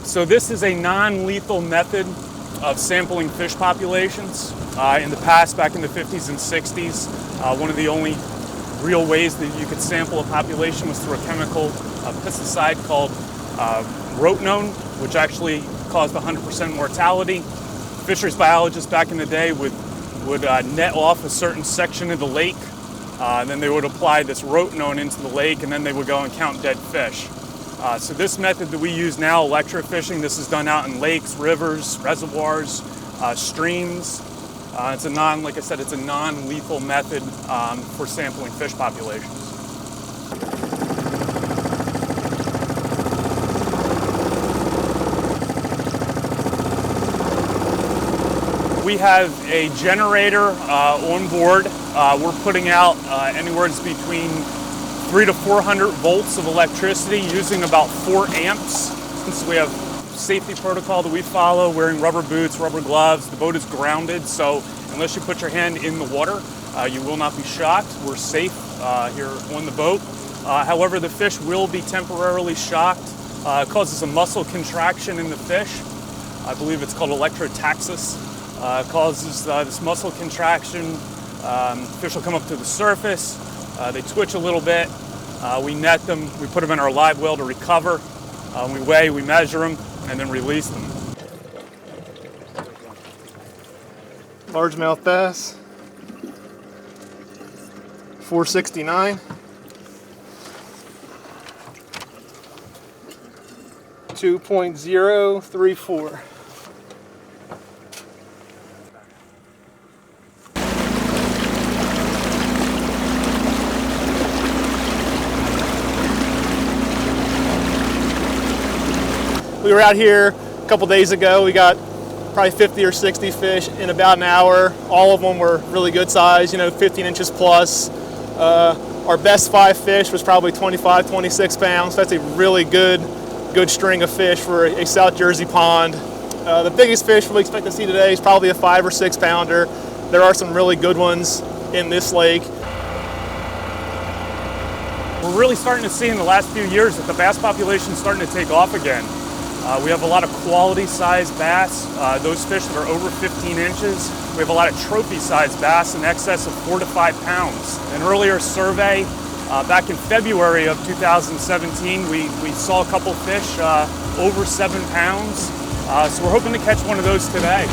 So this is a non-lethal method of sampling fish populations. In the past, back in the 50s and 60s, one of the only real ways that you could sample a population was through a chemical pesticide called rotenone, which actually caused 100% mortality. Fisheries biologists back in the day would net off a certain section of the lake, and then they would apply this rotenone into the lake, and then they would go and count dead fish. So this method that we use now, electro fishing, this is done out in lakes, rivers, reservoirs, streams. It's a like I said, it's a non-lethal method for sampling fish populations. We have a generator on board. We're putting out anywhere between 300 to 400 volts of electricity using about 4 amps. So we have safety protocol that we follow, wearing rubber boots, rubber gloves. The boat is grounded, so unless you put your hand in the water, you will not be shocked. We're safe here on the boat. However, the fish will be temporarily shocked. It causes a muscle contraction in the fish. I believe it's called electrotaxis. It causes this muscle contraction. Fish will come up to the surface. They twitch a little bit. We net them. We put them in our live well to recover. We weigh, we measure them, and then release them. Largemouth bass, 469. 2.034. We were out here a couple days ago. We got probably 50 or 60 fish in about an hour. All of them were really good size, 15 inches plus. Our best 5 fish was probably 25, 26 pounds. That's a really good string of fish for a South Jersey pond. The biggest fish we expect to see today is probably a 5 or 6 pounder. There are some really good ones in this lake. We're really starting to see in the last few years that the bass population is starting to take off again. We have a lot of quality sized bass, those fish that are over 15 inches. We have a lot of trophy sized bass in excess of 4 to 5 pounds. An earlier survey back in February of 2017, we saw a couple fish over 7 pounds. So we're hoping to catch one of those today.